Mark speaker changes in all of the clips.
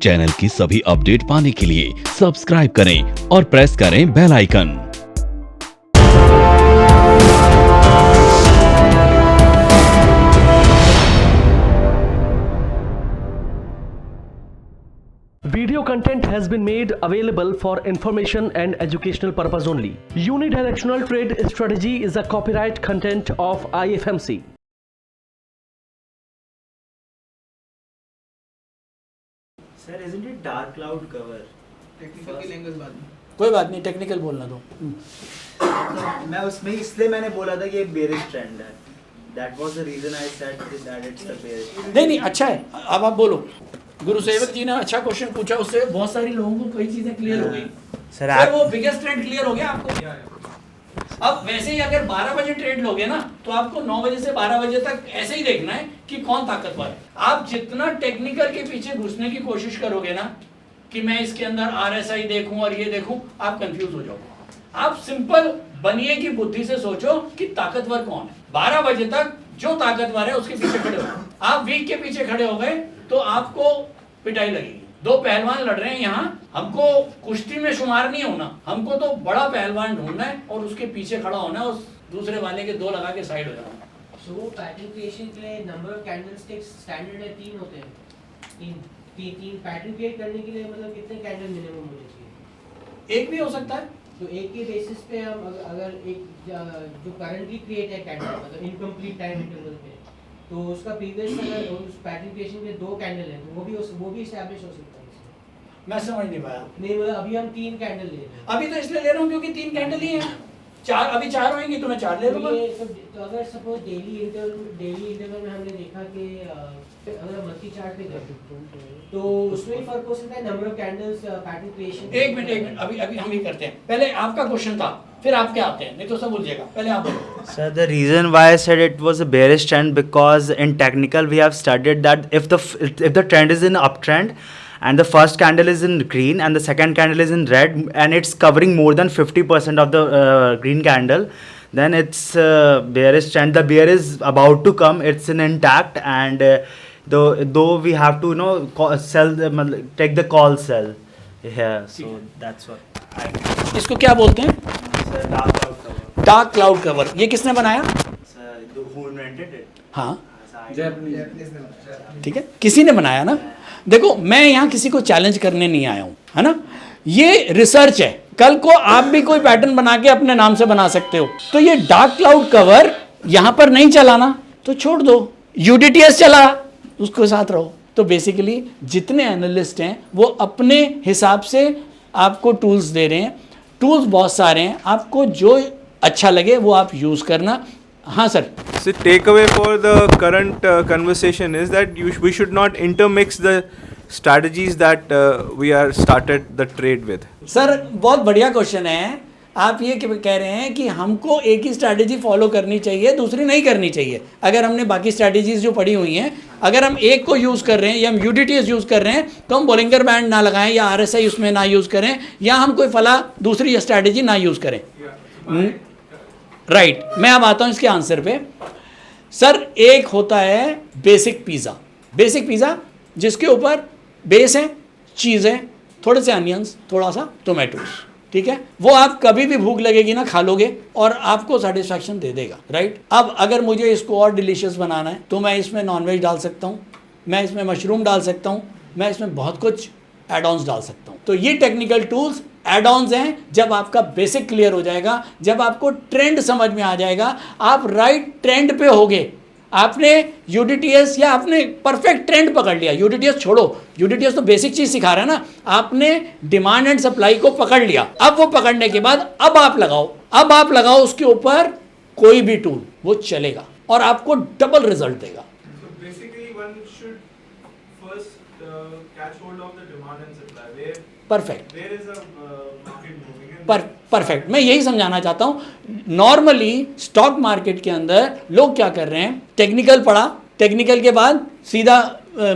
Speaker 1: Channel की सभी update पाने के लिए सब्सक्राइब करें और प्रेस करें bell icon.
Speaker 2: Video content has been made available for information and educational purpose only. Unidirectional trade strategy is a copyright content of IFMC.
Speaker 3: Sir, isn't it dark cloud cover?
Speaker 4: Technical की language बाद में
Speaker 5: कोई बात नहीं, technical बोलना दो।
Speaker 3: मैं उसमें इसलिए मैंने बोला था कि ये बेरिश ट्रेंड है। That was the reason I said that it's the bearish.
Speaker 5: नहीं, अच्छा है। अब आप बोलो। गुरु सेवक जी ने अच्छा क्वेश्चन पूछा, उससे बहुत सारी लोगों को कई चीजें क्लियर हो गई। सर वो बिगेस्ट ट्रेंड क्लियर हो गया आपको। अब वैसे ही अगर 12 बजे ट्रेड लोगे ना, तो आपको 9 बजे से 12 बजे तक ऐसे ही देखना है कि कौन ताकतवर है। आप जितना टेक्निकल के पीछे घुसने की कोशिश करोगे ना, कि मैं इसके अंदर RSI देखूं और ये देखूं, आप कंफ्यूज हो जाओगे। आप सिंपल बनिए की बुद्धि से सोचो कि ताकतवर कौन है। 12 बजे तक जो ताकतवर है उसके पीछे खड़े हो। आप वीक के पीछे खड़े हो गए तो आपको पिटाई लगेगी। दो पहलवान लड़ रहे हैं यहाँ, हमको कुश्ती में शुमार नहीं होना, हमको तो बड़ा पहलवान ढूंढना है और उसके पीछे खड़ा होना है और दूसरे वाले के दो लगा के साइड हो जाना।
Speaker 4: सो पैटर्न क्रिएशन के लिए नंबर ऑफ कैंडलस्टिक्स स्टैंडर्ड है 3 होते हैं। तीन पैटर्न क्रिएट करने के लिए मतलब कितने कैंडल मिनिमम होने चाहिए?
Speaker 5: एक भी हो सकता है।
Speaker 4: तो एक के बेसिस पे हम अगर एक जो करंटली क्रिएट है कैंडल मतलब इनकम्प्लीट टाइम इंटरवल पे, तो उसका प्रीवियस अगर उस पैटर्न क्रिएशन के 2 कैंडल है तो वो भी एस्टैब्लिश हो सकता है।
Speaker 5: मैं समझ नहीं पाया।
Speaker 4: नहीं मतलब अभी हम 3 कैंडल ले रहे हैं।
Speaker 5: अभी तो इसलिए ले रहा हूँ क्योंकि 3 कैंडल ही हैं। 4 अभी 4 होंगी तो मैं 4 ले लूंगा।
Speaker 4: तो अगर सपोज डेली इंटरवल में हमने देखा कि अगर मंथली चार्ट पे गए तो उसमें ही फर्क हो सकता है number of candles pattern creation.
Speaker 5: एक मिनट अभी हम ही करते हैं। पहले आपका क्वेश्चन था, फिर आपके आते हैं, नहीं तो सब भूलिएगा। पहले आप बोलो।
Speaker 3: Sir, the reason why I said it was a bearish trend because in technical we have studied that if the trend is in uptrend and the first candle is in green and the second candle is in red and it's covering more than 50% of the green candle, then it's bearish trend. The bear is about to come, it's in intact, and though we have to sell take the call sell. Yeah, so that's what I
Speaker 5: इसको क्या बोलते हैं?
Speaker 3: Sir, dark cloud cover.
Speaker 5: Dark cloud cover. ये किसने बनाया?
Speaker 3: Sir, who invented it?
Speaker 5: हाँ,
Speaker 4: Japanese
Speaker 5: ठीक है, किसी ने बनाया ना। देखो, मैं यहाँ किसी को चैलेंज करने नहीं आया हूँ, है ना। ये रिसर्च है, कल को आप भी कोई पैटर्न बना के अपने नाम से बना सकते हो। तो ये डार्क क्लाउड कवर यहाँ पर नहीं चलाना तो छोड़ दो, UDTS चला, उसके साथ रहो। तो बेसिकली जितने एनालिस्ट हैं वो अपने हिसाब से आपको टूल्स दे रहे हैं। टूल्स बहुत सारे हैं, आपको जो अच्छा लगे वो आप यूज़ करना। हाँ sir.
Speaker 6: So takeaway for the current conversation is that we should not intermix the strategies that we are started the trade with.
Speaker 5: Sir बहुत बढ़िया क्वेश्चन है। आप ये कह रहे हैं कि हमको एक ही स्ट्रैटेजी फॉलो करनी चाहिए, दूसरी नहीं करनी चाहिए। अगर हमने बाकी स्ट्रैटेजीज जो पड़ी हुई हैं, अगर हम एक को यूज़ कर रहे हैं या हम UDTS यूज़ कर रहे हैं तो हम बोलिंगर बैंड ना लगाएं या RSI उसमें ना यूज़ करें, या हम कोई फला दूसरी स्ट्रैटेजी ना यूज़ करें। राइट, मैं अब आता हूँ इसके आंसर पे। सर एक होता है बेसिक पिज़्ज़ा जिसके ऊपर बेस है, चीज़ है, थोड़े से अनियंस, थोड़ा सा टोमेटोस, ठीक है। वो आप कभी भी भूख लगेगी ना खा लोगे और आपको सेटिस्फैक्शन दे देगा। राइट, अब अगर मुझे इसको और डिलीशियस बनाना है तो मैं इसमें नॉनवेज डाल सकता हूँ, मैं इसमें मशरूम डाल सकता हूँ, मैं इसमें बहुत कुछ एड-ऑन्स डाल सकता हूँ। तो ये टेक्निकल टूल्स एड-ऑन्स हैं। जब आपका बेसिक क्लियर हो जाएगा, जब आपको ट्रेंड समझ में आ जाएगा, आप राइट ट्रेंड पे होगे, आपने UDTS या आपने परफेक्ट ट्रेंड पकड़ लिया। UDTS छोड़ो, UDTS तो बेसिक चीज़ सिखा रहा है ना। आपने डिमांड एंड सप्लाई को पकड़ लिया। अब वो पकड़ने के बाद अब आप लगाओ उसके ऊपर कोई भी टूल, वो चलेगा और आपको डबल रिजल्ट देगा।
Speaker 6: So basically one should first catch hold of the demand and supply.
Speaker 5: Perfect,
Speaker 6: There is a market moving and
Speaker 5: perfect. मैं यही समझाना चाहता हूँ। नॉर्मली स्टॉक मार्केट के अंदर लोग क्या कर रहे हैं, टेक्निकल पढ़ा, टेक्निकल के बाद सीधा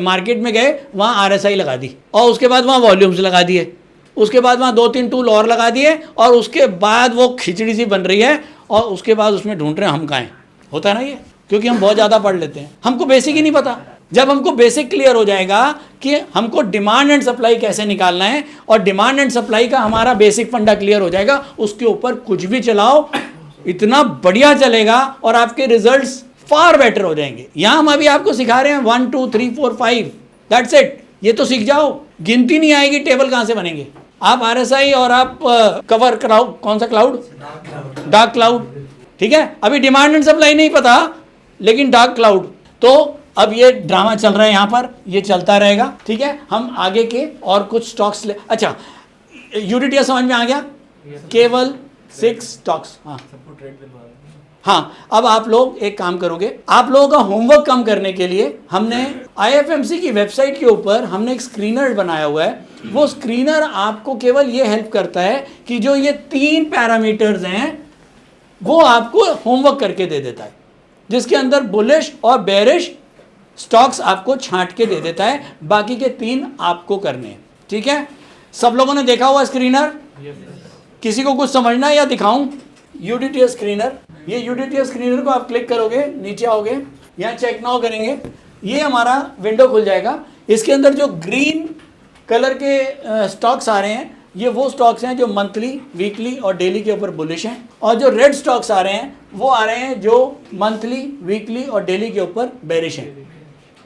Speaker 5: मार्केट में गए, वहाँ RSI लगा दी और उसके बाद वहाँ वॉल्यूम्स लगा दिए, उसके बाद वहाँ 2-3 टूल और लगा दिए और उसके बाद वो खिचड़ी सी बन रही है और उसके बाद उसमें ढूंढ रहे हैं हम कहाँ हैं। होता है ना ये, क्योंकि हम बहुत ज़्यादा पढ़ लेते हैं, हमको बेसिक ही नहीं पता। जब हमको बेसिक क्लियर हो जाएगा कि हमको डिमांड एंड सप्लाई कैसे निकालना है और डिमांड एंड सप्लाई का हमारा बेसिक फंडा क्लियर हो जाएगा, उसके ऊपर कुछ भी चलाओ इतना बढ़िया चलेगा और आपके रिजल्ट्स फार बेटर हो जाएंगे। यहां हम अभी आपको सिखा रहे हैं 1 2 3 4 5, दैट्स इट। ये तो सीख जाओ, गिनती नहीं आएगी, टेबल कहां से बनेंगे। आप RSI और आप कवर क्लाउड, कौन सा क्लाउड, डार्क क्लाउड, ठीक है। अभी डिमांड एंड सप्लाई नहीं पता, लेकिन डार्क क्लाउड। तो अब ये ड्रामा चल रहा है यहाँ पर, ये चलता रहेगा, ठीक है। हम आगे के और कुछ स्टॉक्स ले, अच्छा यूडिटी समझ में आ गया, केवल 6 स्टॉक्स। हाँ, अब आप लोग एक काम करोगे, आप लोगों का होमवर्क कम करने के लिए हमने IFMC की वेबसाइट के ऊपर हमने एक स्क्रीनर बनाया हुआ है। वो स्क्रीनर आपको केवल ये हेल्प करता है कि जो ये 3 पैरामीटर्स हैं वो आपको होमवर्क करके दे देता है, जिसके अंदर बुलिश और बेरिश स्टॉक्स आपको छांट के दे देता है, बाकी के 3 आपको करने हैं, ठीक है। सब लोगों ने देखा हुआ स्क्रीनर? किसी को कुछ समझना है या दिखाऊं? UDT स्क्रीनर, ये UDT स्क्रीनर को आप क्लिक करोगे, नीचे आओगे, यहाँ चेक नाउ करेंगे, ये हमारा विंडो खुल जाएगा। इसके अंदर जो ग्रीन कलर के स्टॉक्स आ रहे हैं, ये वो स्टॉक्स हैं जो मंथली, वीकली और डेली के ऊपर बुलिश हैं, और जो रेड स्टॉक्स आ रहे हैं वो आ रहे हैं जो मंथली, वीकली और डेली के ऊपर बेरिश हैं,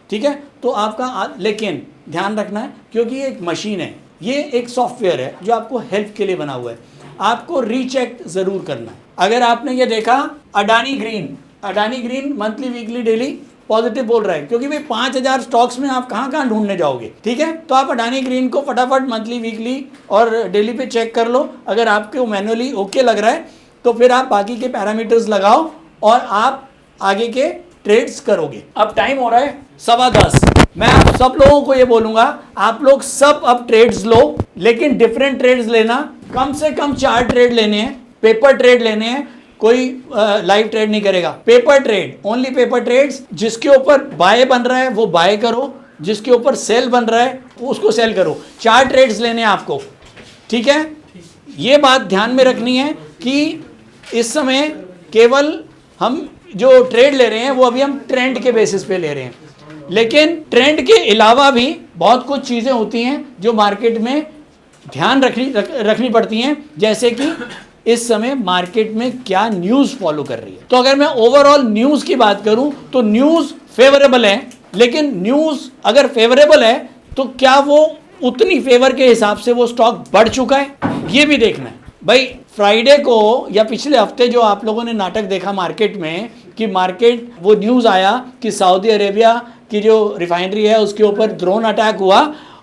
Speaker 5: ठीक है। तो आपका लेकिन ध्यान रखना है, क्योंकि ये एक मशीन है, ये एक सॉफ्टवेयर है जो आपको हेल्प के लिए बना हुआ है, आपको रीचेक जरूर करना है। अगर आपने ये देखा Adani green monthly, weekly, daily positive बोल रहा है, क्योंकि भाई 5000 स्टॉक्स में आप कहाँ ढूंढने जाओगे, ठीक है। तो आप अडानी ग्रीन को फटाफट मंथली, वीकली और डेली पे चेक कर लो। अगर आपको मैनुअली ओके लग रहा है तो फिर आप बाकी के पैरामीटर्स लगाओ और आप आगे के ट्रेड्स करोगे। अब टाइम हो रहा है 10:15। मैं आप सब लोगों को ये बोलूंगा, आप लोग सब अब ट्रेड्स लो, लेकिन डिफरेंट ट्रेड्स लेना, कम से कम 4 ट्रेड लेने हैं, पेपर ट्रेड लेने हैं, कोई लाइव ट्रेड नहीं करेगा, paper trade, only paper trades. जिसके ऊपर बाय बन रहा है वो बाय करो, जिसके ऊपर सेल बन रहा है उसको सेल करो। 4 ट्रेड्स लेने हैं आपको, ठीक है। ये बात ध्यान में रखनी है कि इस समय केवल हम जो ट्रेड ले रहे हैं वो अभी हम ट्रेंड के बेसिस पे ले रहे हैं, लेकिन ट्रेंड के अलावा भी बहुत कुछ चीज़ें होती हैं जो मार्केट में ध्यान रखनी पड़ती हैं, जैसे कि इस समय मार्केट में क्या न्यूज़ फॉलो कर रही है। तो अगर मैं ओवरऑल न्यूज़ की बात करूं तो न्यूज़ फेवरेबल है, लेकिन न्यूज़ अगर फेवरेबल है तो क्या वो उतनी फेवर के हिसाब से वो स्टॉक बढ़ चुका है, ये भी देखना है। भाई फ्राइडे को या पिछले हफ्ते जो आप लोगों ने नाटक देखा मार्केट में, कि मार्केट वो न्यूज़ आया कि सऊदी अरेबिया की जो रिफाइनरी है उसके ऊपर ड्रोन अटैक हुआ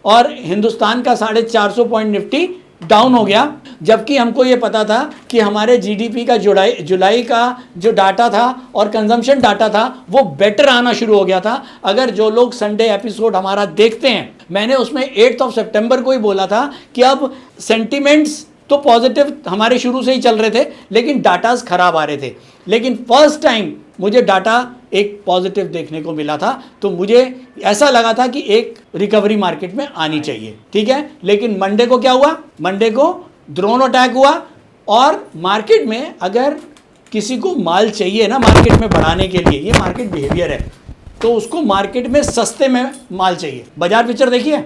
Speaker 5: और हिंदुस्तान का 450 पॉइंट निफ्टी डाउन हो गया, जबकि हमको ये पता था कि हमारे GDP का जुलाई का जो डाटा था और कंजम्पशन डाटा था वो बेटर आना शुरू हो गया था। अगर जो लोग संडे एपिसोड हमारा देखते हैं, मैंने उसमें 8 सितंबर को ही बोला था कि अब सेंटिमेंट्स तो पॉजिटिव हमारे शुरू से ही चल रहे थे, लेकिन डाटाज खराब आ रहे थे, लेकिन फर्स्ट टाइम मुझे डाटा एक पॉजिटिव देखने को मिला था, तो मुझे ऐसा लगा था कि एक रिकवरी मार्केट में आनी चाहिए, ठीक है। लेकिन मंडे को क्या हुआ, मंडे को ड्रोन अटैक हुआ, और मार्केट में अगर किसी को माल चाहिए ना मार्केट में बढ़ाने के लिए, ये मार्केट बिहेवियर है, तो उसको मार्केट में सस्ते में माल चाहिए। बाजार पिक्चर देखिए,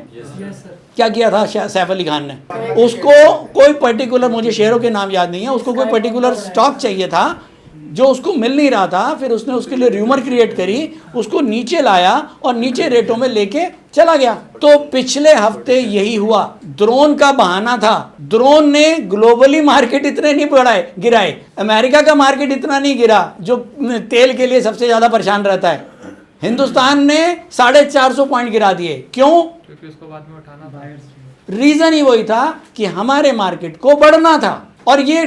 Speaker 5: क्या किया था सैफ अली खान ने, उसको कोई पर्टिकुलर, मुझे शेयरों के नाम याद नहीं है, उसको कोई पर्टिकुलर स्टॉक चाहिए था जो उसको मिल नहीं रहा था, फिर उसने उसके लिए र्यूमर क्रिएट करी, उसको नीचे लाया और नीचे रेटों में लेके चला गया। तो पिछले हफ्ते यही हुआ, ड्रोन का बहाना था, ड्रोन ने ग्लोबली मार्केट इतने नहीं बढ़ाए, गिराए, अमेरिका का मार्केट इतना नहीं गिरा जो तेल के लिए सबसे ज्यादा परेशान रहता है, हिंदुस्तान ने 450 पॉइंट गिरा दिए। क्यों? क्योंकि उसको बाद में उठाना था। रीजन ही वही था कि हमारे मार्केट को बढ़ना था और ये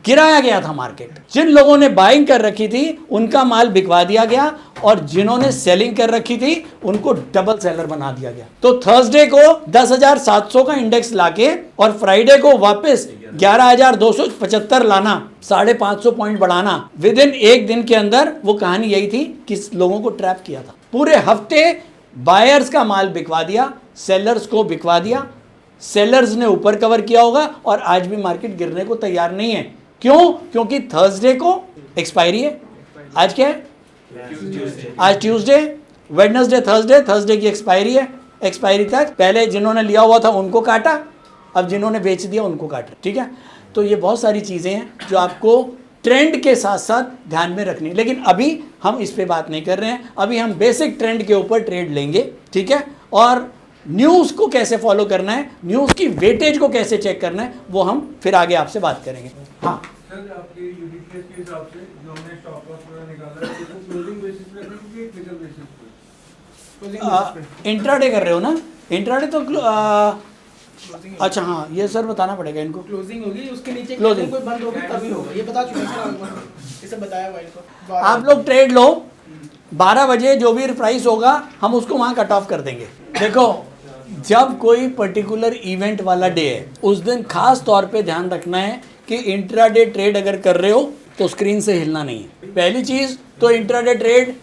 Speaker 5: गिराया गया था मार्केट। जिन लोगों ने बाइंग कर रखी थी उनका माल बिकवा दिया गया, और जिन्होंने सेलिंग कर रखी थी उनको डबल सेलर बना दिया गया। तो थर्सडे को 10,700 का इंडेक्स लाके और फ्राइडे को वापस 11,275 लाना, 550 पॉइंट बढ़ाना, विद इन एक दिन के अंदर, वो कहानी यही थी कि लोगों को ट्रैप किया था। पूरे हफ्ते बायर्स का माल बिकवा दिया, सेलर्स को बिकवा दिया, सेलर्स ने ऊपर कवर किया होगा, और आज भी मार्केट गिरने को तैयार नहीं है। क्यों? क्योंकि थर्सडे को एक्सपायरी है। आज क्या है? आज ट्यूसडे, वेडनेसडे थर्सडे की एक्सपायरी है, एक्सपायरी तक पहले जिन्होंने लिया हुआ था उनको काटा, अब जिन्होंने बेच दिया उनको काट रहे, ठीक है। तो ये बहुत सारी चीज़ें हैं जो आपको ट्रेंड के साथ साथ ध्यान में रखनी है, लेकिन अभी हम इस पे बात नहीं कर रहे हैं, अभी हम बेसिक ट्रेंड के ऊपर ट्रेड लेंगे, ठीक है। और न्यूज़ को कैसे फॉलो करना है, न्यूज़ की वेटेज को कैसे चेक करना है, वो हम फिर आगे आपसे बात करेंगे। हाँ
Speaker 7: सर, आपके यूनिटनेस के हिसाब से जो हमने स्टॉप लॉस वगैरह निकाला है वो क्लोजिंग बेसिस पे रखें कि क्लिकर बेसिस पे?
Speaker 5: इंट्राडे कर रहे हो ना? इंट्राडे तो अच्छा हाँ, ये सर बताना पड़ेगा इनको।
Speaker 8: क्लोजिंग होगी, उसके नीचे
Speaker 5: Closing।
Speaker 8: कोई बंद होगी तभी होगा, ये बता चुके हैं सर, इसे बताया हुआ इनको।
Speaker 5: आप लोग ट्रेड लो, 12 बजे जो भी प्राइस होगा हम उसको वहाँ कट ऑफ कर देंगे। देखो, जब कोई पर्टिकुलर इवेंट वाला डे है उस दिन खास तौर पे ध्यान रखना है कि इंट्राडे ट्रेड अगर कर रहे हो तो स्क्रीन से हिलना नहीं है। पहली चीज़ तो इंट्राडे ट्रेड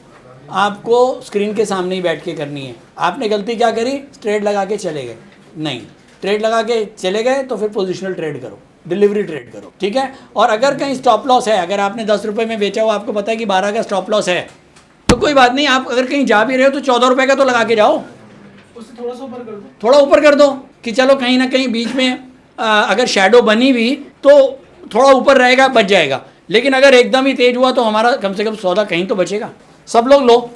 Speaker 5: आपको स्क्रीन के सामने ही बैठ के करनी है। आपने गलती क्या करी, ट्रेड लगा के चले गए, नहीं, ट्रेड लगा के चले गए तो फिर पोजिशनल ट्रेड करो, डिलीवरी ट्रेड करो, ठीक है। और अगर कहीं स्टॉप लॉस है, अगर आपने 10 रुपये में बेचा हुआ, आपको पता है कि 12 का स्टॉप लॉस है, तो कोई बात नहीं, आप अगर कहीं जा भी रहे हो तो 14 रुपये का तो लगा के जाओ,
Speaker 8: उससे थोड़ा सा ऊपर कर दो,
Speaker 5: थोड़ा ऊपर कर दो कि चलो कहीं ना कहीं बीच में अगर शैडो बनी भी तो थोड़ा ऊपर रहेगा, बच जाएगा। लेकिन अगर एकदम ही तेज हुआ तो हमारा कम से कम सौदा कहीं तो बचेगा। सब लोग लो,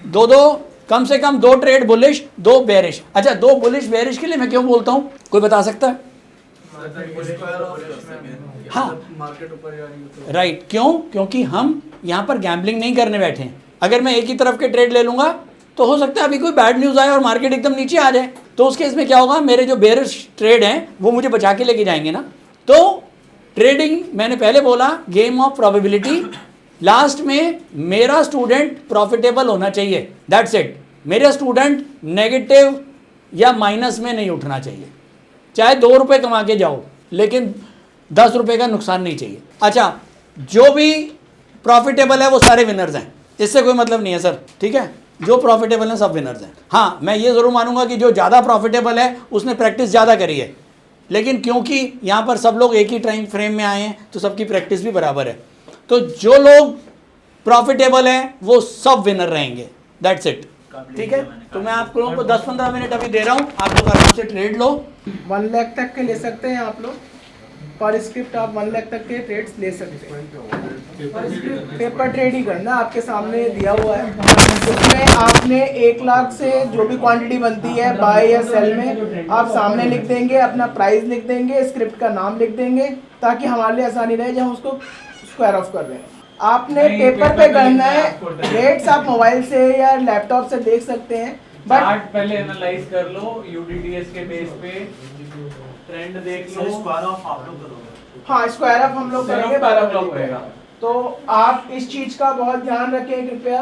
Speaker 5: दो कम से कम 2 ट्रेड बुलिश, 2 बेरिश। अच्छा, 2 बुलिश बेरिश के लिए मैं क्यों बोलता हूँ, कोई बता सकता है? हाँ,
Speaker 7: मार्केट ऊपर जा रही है तो
Speaker 5: राइट, क्यों? क्योंकि हम यहाँ पर गैम्बलिंग नहीं करने बैठे हैं। अगर मैं एक ही तरफ के ट्रेड ले लूँगा तो हो सकता है अभी कोई बैड न्यूज़ आए और मार्केट एकदम नीचे आ जाए, तो उस केस में क्या होगा, मेरे जो बेरिश ट्रेड हैं वो मुझे बचा के लेके जाएंगे ना। तो ट्रेडिंग, मैंने पहले बोला, गेम ऑफ प्रोबेबिलिटी। लास्ट में मेरा स्टूडेंट प्रॉफिटेबल होना चाहिए, दैट्स इट। मेरा स्टूडेंट नेगेटिव या माइनस में नहीं उठना चाहिए। चाहे 2 रुपये कमा के जाओ, लेकिन 10 रुपये का नुकसान नहीं चाहिए। अच्छा, जो भी प्रॉफिटेबल है वो सारे विनर्स हैं, इससे कोई मतलब नहीं है सर, ठीक है। जो प्रॉफिटेबल हैं सब विनर्स हैं। हाँ, मैं ये ज़रूर मानूंगा कि जो ज़्यादा प्रॉफिटेबल है उसने प्रैक्टिस ज़्यादा करी है, लेकिन क्योंकि यहाँ पर सब लोग एक ही टाइम फ्रेम में आए हैं तो सबकी प्रैक्टिस भी बराबर है। तो जो लोग प्रॉफिटेबल हैं वो सब विनर रहेंगे, दैट्स इट, ठीक है। तो मैं आप लोगों को 10-15 मिनट अभी दे रहा हूँ, आप लोग आराम से ट्रेड लो।
Speaker 8: 1 लाख तक के ले सकते हैं आप लोग, पर स्क्रिप्ट आप 1 लाख तक के ट्रेड्स ले सकते हैं। पेपर ट्रेड ही करना, आपके सामने दिया हुआ है, उसमें आपने 1 लाख से जो भी क्वांटिटी बनती है बाय या सेल में आप सामने लिख देंगे, अपना प्राइस लिख देंगे, स्क्रिप्ट का नाम लिख देंगे, ताकि हमारे लिए आसानी रहे जब हम उसको स्क्वायर ऑफ कर रहे हैं। आपने पेपर पे करना है, रेट्स आप मोबाइल से या लैपटॉप से देख सकते हैं, बट
Speaker 9: चार्ट पहले एनालाइज कर लो, यूडीटीएस के बेस पे ट्रेंड देख लो।
Speaker 8: हाँ, स्क्वायर ऑफ हम लोग करेंगे 12 बजे का। तो आप इस चीज का बहुत ध्यान रखें कृपया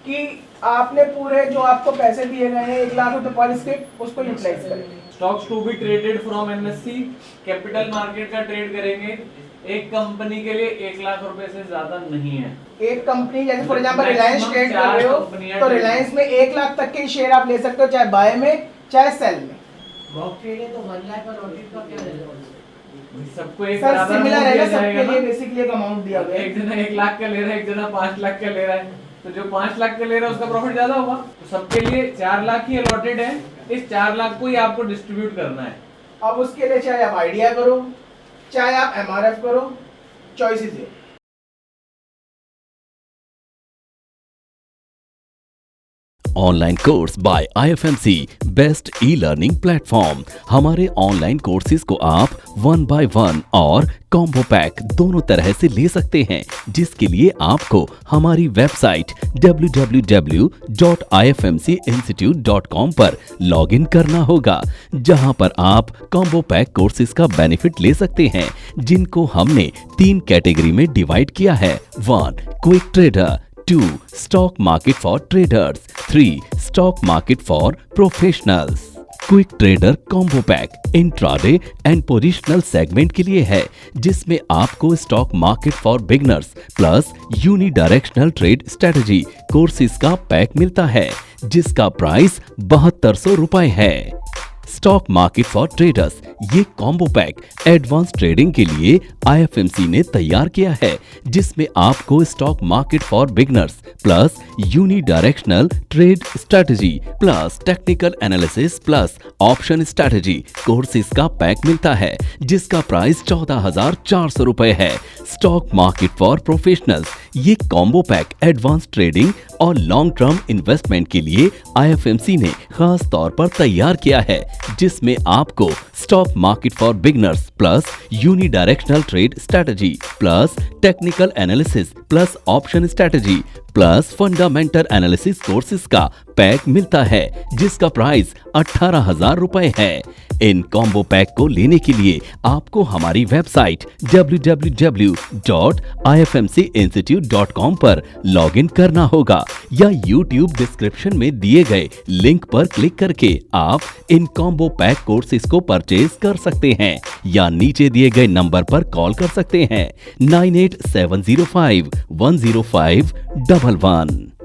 Speaker 8: कि आपने पूरे जो आपको पैसे दिए गए हैं 1 लाख रुपए पर स्क्रिप्ट, उसको यूटिलाइज करें।
Speaker 9: Stocks to be traded from NSC, capital market का ट्रेड करेंगे। एक कंपनी के लिए 1 लाख रुपए से ज्यादा नहीं है।
Speaker 8: एक कंपनी जैसे फॉर एग्जांपल रिलायंस ट्रेड कर रहे हो तो रिलायंस में 1 लाख तक के शेयर आप ले सकते हो, चाहे बाय में चाहे सेल में।
Speaker 4: ब्लॉक ट्रेड है तो 1 लाख और ऑडिट का क्या रहेगा?
Speaker 9: सबको एक
Speaker 8: सर
Speaker 9: बराबर
Speaker 8: सिमिलर
Speaker 9: amount
Speaker 8: है ना,
Speaker 9: दिया
Speaker 8: सबके
Speaker 9: जाएगा
Speaker 8: लिए
Speaker 9: ना।
Speaker 8: बेसिकली एक अमाउंट दिया गया है।
Speaker 9: एक जना 1 लाख का ले रहा है, एक जना 5 लाख का ले रहा है, तो जो 5 लाख का ले रहा है उसका प्रॉफिट ज्यादा होगा। तो सबके लिए 4 लाख ही अलॉटेड है, इस 4 लाख को ही आपको डिस्ट्रीब्यूट करना है।
Speaker 8: अब उसके लिए चाहे आप आइडिया करो, चाहे आप एमआरएफ करो, चॉइसेस है।
Speaker 1: Online course by IFMC best e-learning platform. हमारे ऑनलाइन कोर्सेज को आप 1 by 1 और कॉम्बो पैक दोनों तरह से ले सकते हैं, जिसके लिए आपको हमारी वेबसाइट www.ifmcinstitute.com पर लॉगिन करना होगा, जहां पर आप कॉम्बो पैक कोर्सेज का बेनिफिट ले सकते हैं, जिनको हमने 3 कैटेगरी में डिवाइड किया है। 1 quick trader, 2 stock market for traders, 3 stock market for professionals. Quick trader combo pack intraday and positional segment के लिए है, जिसमें आपको stock market for beginners plus unidirectional trade strategy courses का पैक मिलता है, जिसका प्राइस 7200 रुपए है। स्टॉक मार्केट फॉर ट्रेडर्स ये कॉम्बो पैक एडवांस ट्रेडिंग के लिए IFMC ने तैयार किया है, जिसमें आपको stock market for beginners plus unidirectional trade strategy plus technical analysis plus option strategy courses का पैक मिलता है, जिसका प्राइस 14,400 रुपए है। स्टॉक मार्केट फॉर प्रोफेशनल्स ये कॉम्बो पैक एडवांस ट्रेडिंग और लॉन्ग टर्म इन्वेस्टमेंट के लिए IFMC ने खास तौर पर तैयार किया है, जिसमें आपको stock market for beginners plus unidirectional trade strategy plus technical analysis plus option strategy plus fundamental analysis courses का पैक मिलता है, जिसका प्राइस 18,000 रुपए है। इन कॉम्बो पैक को लेने के लिए आपको हमारी वेबसाइट www.ifmcinstitute.com पर लॉगिन करना होगा या YouTube डिस्क्रिप्शन में दिए गए लिंक पर क्लिक करके आप इन कॉम्बो पैक कोर्सेज को परचेज कर सकते हैं या नीचे दिए गए नंबर पर कॉल कर सकते हैं 9870510511।